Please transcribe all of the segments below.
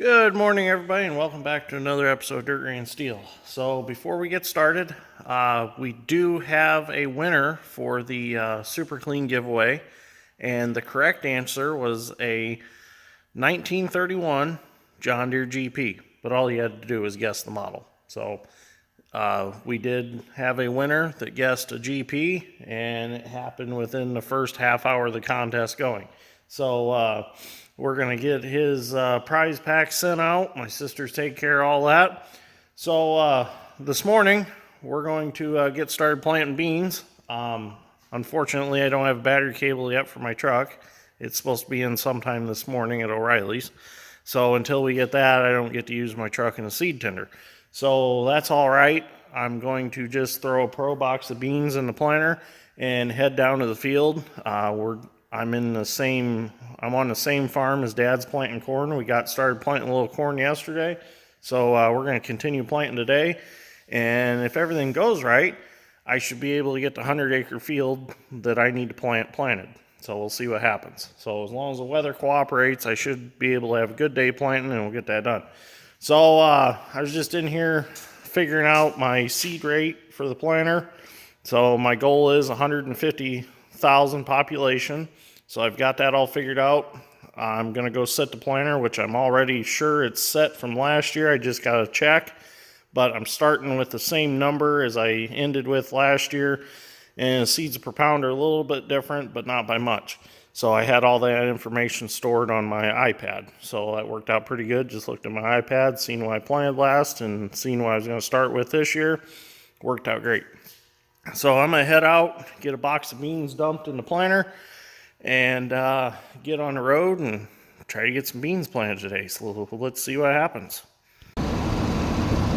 Good morning, everybody, and welcome back to another episode of Dirt Grain Steel. So before we get started, we do have a winner for the Super Clean giveaway, and the correct answer was a 1931 John Deere GP, but all you had to do was guess the model. So we did have a winner that guessed a GP, and it happened within the first half hour of the contest going. So we're going to get his prize pack sent out. My sister's taking care of all that. So this morning, we're going to get started planting beans. Unfortunately, I don't have a battery cable yet for my truck. It's supposed to be in sometime this morning at O'Reilly's. So until we get that, I don't get to use my truck in a seed tender. So that's all right. I'm going to just throw a pro box of beans in the planter and head down to the field. I'm on the same farm as Dad's planting corn. We got started planting a little corn yesterday. So we're going to continue planting today. And if everything goes right, I should be able to get the 100-acre field that I need to plant planted. So we'll see what happens. So as long as the weather cooperates, I should be able to have a good day planting and we'll get that done. So I was just in here figuring out my seed rate for the planter. So my goal is 150,000 population. So I've got that all figured out. I'm going to go set the planter, which I'm already sure it's set from last year. I just got to check. But I'm starting with the same number as I ended with last year. And seeds per pound are a little bit different, but not by much. So I had all that information stored on my iPad. So that worked out pretty good. Just looked at my iPad, seen what I planted last, and seen what I was going to start with this year. Worked out great. So I'm going to head out, get a box of beans dumped in the planter, and get on the road and try to get some beans planted today. So let's see what happens.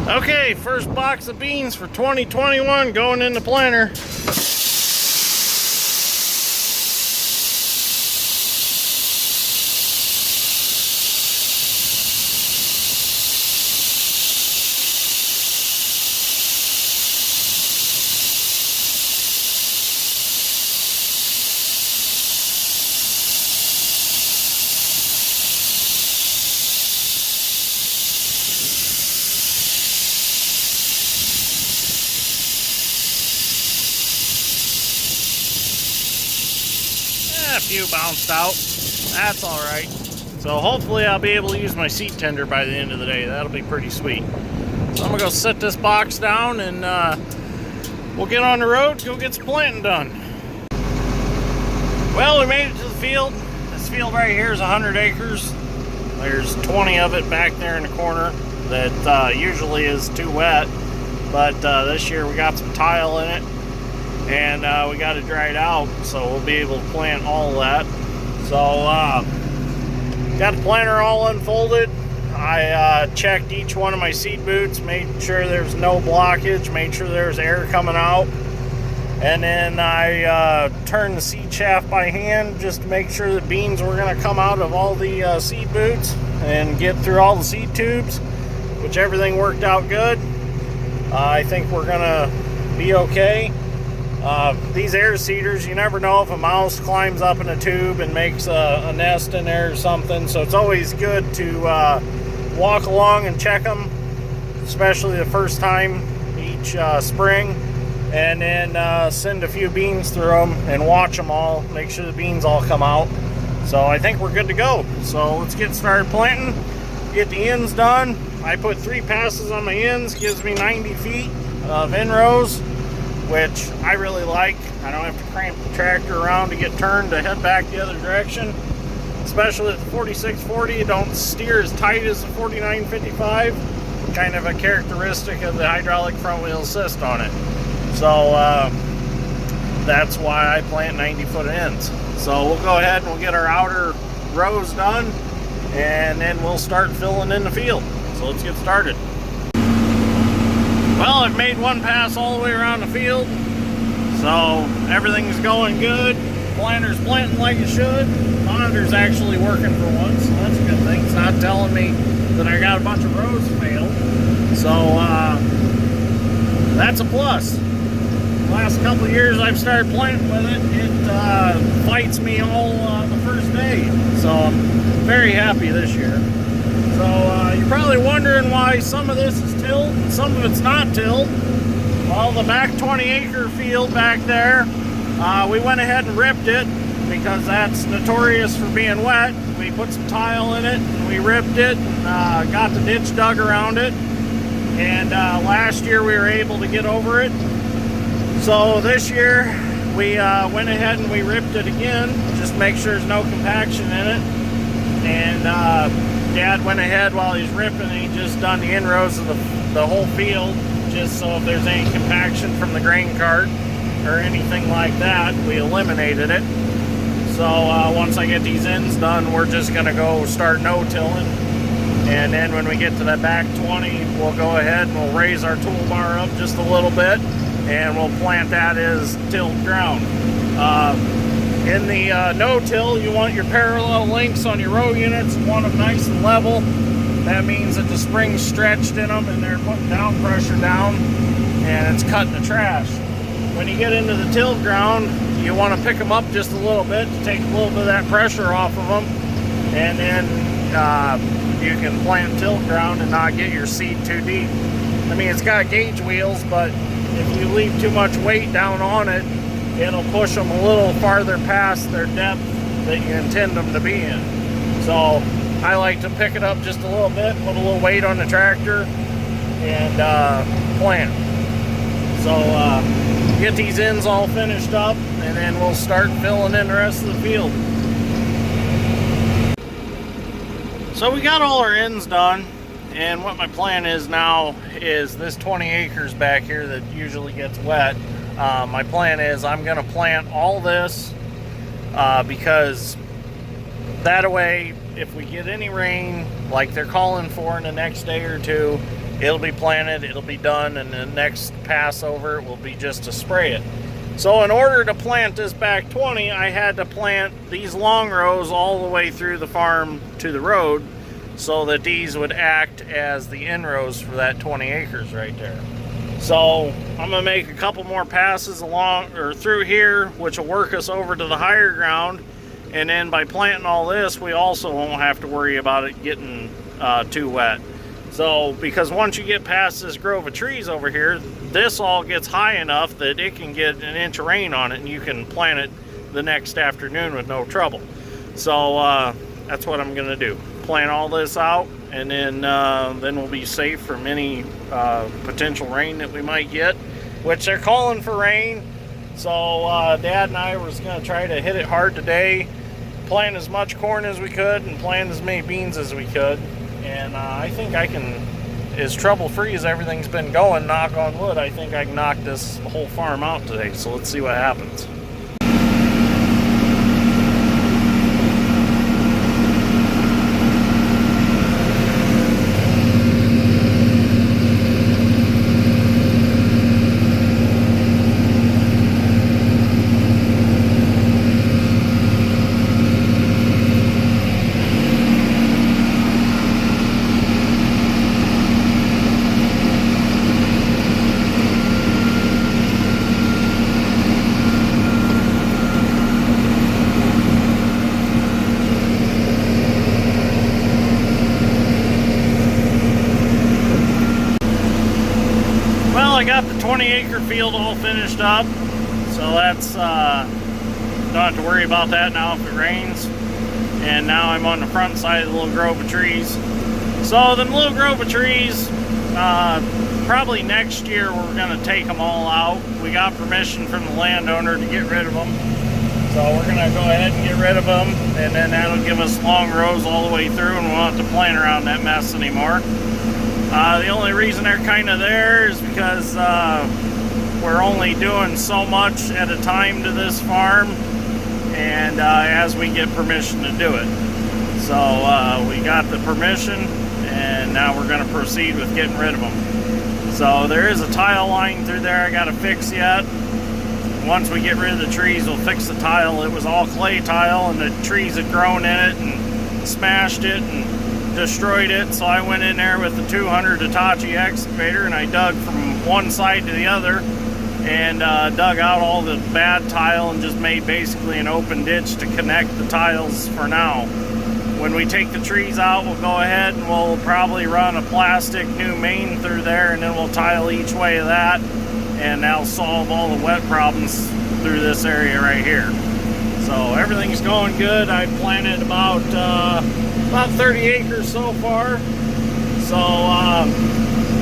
Okay, first box of beans for 2021 going in the planter. A few bounced out. That's all right. So hopefully I'll be able to use my seed tender by the end of the day. That'll be pretty sweet. So I'm gonna go set this box down and we'll get on the road to go get some planting done. Well, we made it to the field. This field right here is 100 acres. There's 20 of it back there in the corner that usually is too wet, but this year we got some tile in it. And we got it dried out, so we'll be able to plant all of that. So got the planter all unfolded. I checked each one of my seed boots, made sure there's no blockage, made sure there's air coming out, and then I turned the seed shaft by hand just to make sure that beans were going to come out of all the seed boots and get through all the seed tubes, which everything worked out good. I think we're going to be okay. These air seeders, you never know if a mouse climbs up in a tube and makes a nest in there or something, so it's always good to walk along and check them, especially the first time each spring, and then send a few beans through them and watch them all, make sure the beans all come out. So I think we're good to go. So let's get started planting, get the ends done. I put 3 passes on my ends, gives me 90 feet of inrows, which I really like. I don't have to cramp the tractor around to get turned to head back the other direction. Especially at the 4640, you don't steer as tight as the 4955. Kind of a characteristic of the hydraulic front wheel assist on it. So that's why I plant 90-foot ends. So we'll go ahead and we'll get our outer rows done, and then we'll start filling in the field. So let's get started. Well, I've made one pass all the way around the field, so everything's going good. Planter's planting like it should. Monitor's actually working for once, so that's a good thing. It's not telling me that I got a bunch of rows failed. So that's a plus. The last couple of years I've started planting with it, it fights me all the first day. So I'm very happy this year. So you're probably wondering why some of this is tilled and some of it's not tilled. Well, the back 20-acre field back there, we went ahead and ripped it because that's notorious for being wet. We put some tile in it and we ripped it and got the ditch dug around it. And last year we were able to get over it. So this year we went ahead and we ripped it again, just to make sure there's no compaction in it. And Dad went ahead while he's ripping and he just done the inrows of the whole field, just so if there's any compaction from the grain cart or anything like that, we eliminated it. So once I get these ends done, we're just going to go start no-tilling. And then when we get to that back 20, we'll go ahead and we'll raise our toolbar up just a little bit and we'll plant that as tilled ground. In the no-till, you want your parallel links on your row units, you want them nice and level. That means that the spring's stretched in them and they're putting down pressure down and it's cutting the trash. When you get into the tilled ground, you want to pick them up just a little bit to take a little bit of that pressure off of them, and then you can plant tilled ground and not get your seed too deep. I mean, it's got gauge wheels, but if you leave too much weight down on it, it'll push them a little farther past their depth that you intend them to be in. So I like to pick it up just a little bit, put a little weight on the tractor, and plant. So get these ends all finished up, and then we'll start filling in the rest of the field. So we got all our ends done, and what my plan is now is this 20 acres back here that usually gets wet. My plan is I'm going to plant all this because that way, if we get any rain like they're calling for in the next day or two, it'll be planted, it'll be done, and the next pass over will be just to spray it. So in order to plant this back 20, I had to plant these long rows all the way through the farm to the road so that these would act as the inrows for that 20 acres right there. So I'm going to make a couple more passes along or through here, which will work us over to the higher ground. And then by planting all this, we also won't have to worry about it getting too wet. So, because once you get past this grove of trees over here, this all gets high enough that it can get an inch of rain on it and you can plant it the next afternoon with no trouble. So that's what I'm going to do. Plant all this out, and then we'll be safe from any potential rain that we might get, which they're calling for rain. So Dad and I were going to try to hit it hard today, plant as much corn as we could and plant as many beans as we could. And I think I can, as trouble-free as everything's been going, knock on wood, I think I can knock this whole farm out today. So let's see what happens. I got the 20 acre field all finished up, so that's don't have to worry about that now if it rains. And now I'm on the front side of the little grove of trees. So the little grove of trees, probably next year we're going to take them all out. We got permission from the landowner to get rid of them, so we're going to go ahead and get rid of them, and then that'll give us long rows all the way through, and we won't have to plant around that mess anymore. The only reason they're kind of there is because we're only doing so much at a time to this farm, and as we get permission to do it. So we got the permission, and now we're going to proceed with getting rid of them. So there is a tile line through there I got to fix yet. Once we get rid of the trees, we'll fix the tile. It was all clay tile, and the trees had grown in it and smashed it and destroyed it. So I went in there with the 200 Hitachi excavator and I dug from one side to the other and dug out all the bad tile and just made basically an open ditch to connect the tiles for now. when we take the trees out, we'll go ahead and we'll probably run a plastic new main through there, and then we'll tile each way of that, and that'll solve all the wet problems through this area right here. So everything's going good. I planted about 30 acres so far. So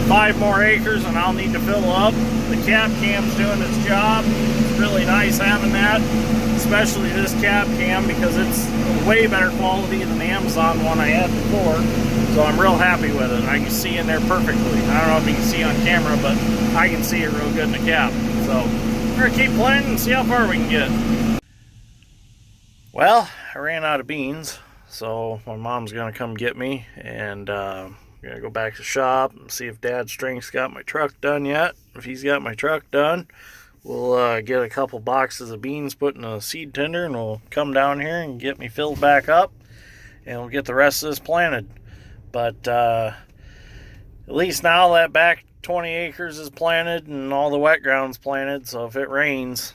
5 more acres and I'll need to fill up. The cab cam's doing its job. It's really nice having that, especially this cab cam, because it's way better quality than the Amazon one I had before. So I'm real happy with it. I can see in there perfectly. I don't know if you can see on camera, but I can see it real good in the cab. So we're gonna keep planting and see how far we can get. Well, I ran out of beans, so my mom's gonna come get me, and I'm gonna go back to the shop and see if Dad Strength's got my truck done yet. If he's got my truck done, we'll get a couple boxes of beans put in a seed tender, and we'll come down here and get me filled back up, and we'll get the rest of this planted. But at least now that back 20 acres is planted and all the wet ground's planted, so if it rains,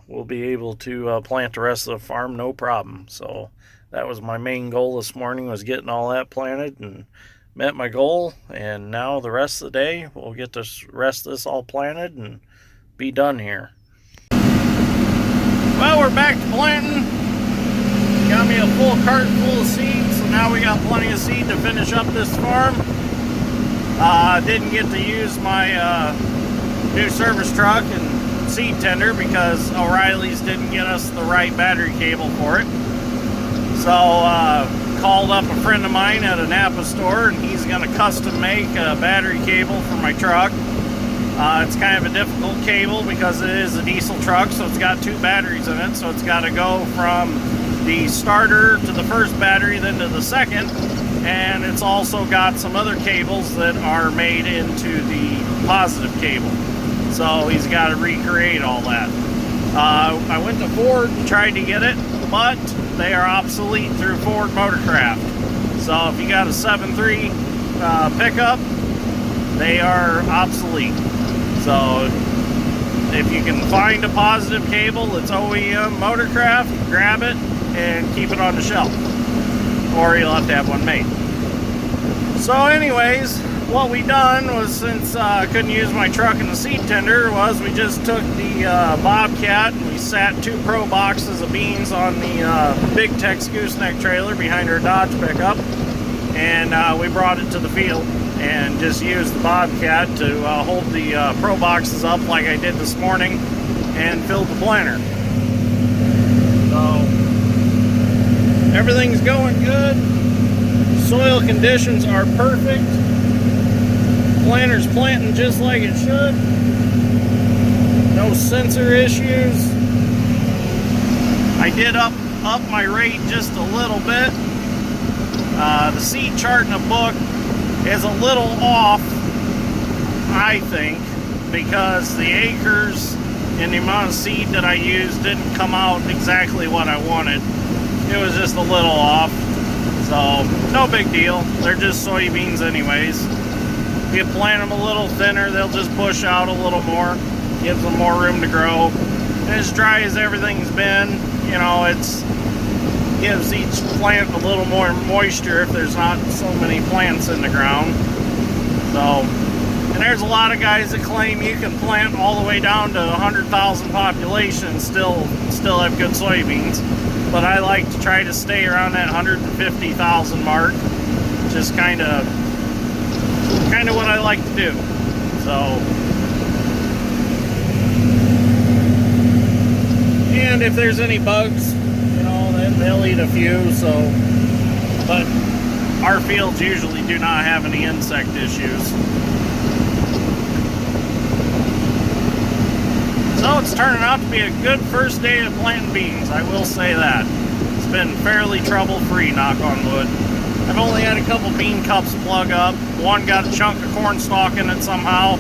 we'll be able to plant the rest of the farm no problem. So that was my main goal this morning, was getting all that planted, and met my goal. And now the rest of the day we'll get the rest of this all planted and be done here. Well, we're back to planting. Got me a full cart full of seed, so now we got plenty of seed to finish up this farm. Didn't get to use my new service truck and seed tender because O'Reilly's didn't get us the right battery cable for it. So called up a friend of mine at a Napa store, and he's going to custom make a battery cable for my truck. It's kind of a difficult cable because it is a diesel truck, so it's got 2 batteries in it, so it's got to go from the starter to the first battery, then to the second, and it's also got some other cables that are made into the positive cable. So he's got to recreate all that. I went to Ford and tried to get it, but they are obsolete through Ford Motorcraft. So if you got a 7.3 pickup, they are obsolete. So if you can find a positive cable that's OEM Motorcraft, grab it and keep it on the shelf, or you'll have to have one made. So anyways, what we done was, since I couldn't use my truck in the seed tender, was we just took the Bobcat and we sat 2 Pro boxes of beans on the Big Tex gooseneck trailer behind our Dodge pickup, and we brought it to the field and just used the Bobcat to hold the Pro boxes up like I did this morning, and filled the planter. So everything's going good. Soil conditions are perfect. Planter's planting just like it should. No sensor issues. I did up my rate just a little bit. The seed chart in the book is a little off, I think, because the acres and the amount of seed that I used didn't come out exactly what I wanted. It was just a little off. So no big deal. They're just soybeans anyways. If you plant them a little thinner, they'll just push out a little more, gives them more room to grow. And as dry as everything's been, you know, it's gives each plant a little more moisture if there's not so many plants in the ground. So, and there's a lot of guys that claim you can plant all the way down to 100,000 population and still have good soybeans. But I like to try to stay around that 150,000 mark. Just kind of what I like to do. So, and if there's any bugs, you know, then they'll eat a few. So, but our fields usually do not have any insect issues. So it's turning out to be a good first day of planting beans, I will say that. It's been fairly trouble-free, knock on wood. I've only had a couple bean cups plug up. One got a chunk of corn stalk in it somehow,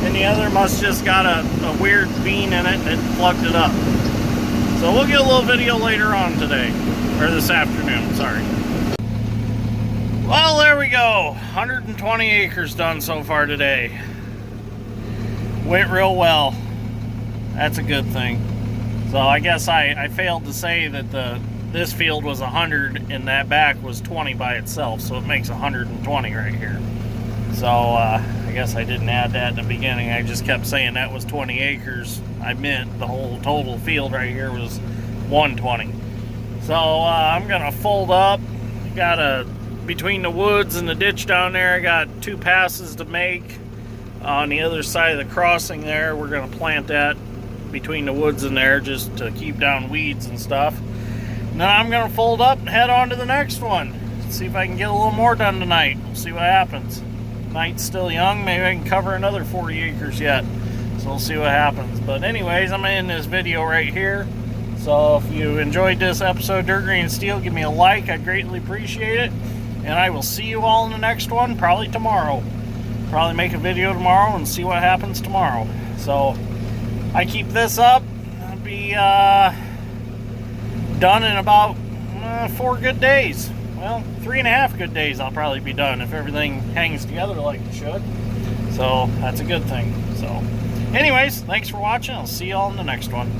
and the other must just got a weird bean in it and it plugged it up. So we'll get a little video later on today, or this afternoon, sorry. Well, there we go. 120 acres done so far today. Went real well. That's a good thing. So I guess I failed to say that the this field was 100 and that back was 20 by itself, so it makes 120 right here. So I guess I didn't add that in the beginning. I just kept saying that was 20 acres. I meant the whole total field right here was 120. So I'm gonna fold up. Between the woods and the ditch down there, I got 2 passes to make. On the other side of the crossing there, we're gonna plant that between the woods and there just to keep down weeds and stuff. Now I'm gonna fold up and head on to the next one. See if I can get a little more done tonight. We'll see what happens. Night's still young. Maybe I can cover another 40 acres yet. So we'll see what happens. But anyways, I'm gonna end this video right here. So if you enjoyed this episode of Dirt Green Steel, give me a like. I greatly appreciate it. And I will see you all in the next one, probably tomorrow. Probably make a video tomorrow and see what happens tomorrow. So I keep this up. I'll be done in about 4 good days. Well, 3.5 good days I'll probably be done if everything hangs together like it should. So that's a good thing. So anyways, thanks for watching. I'll see you all in the next one.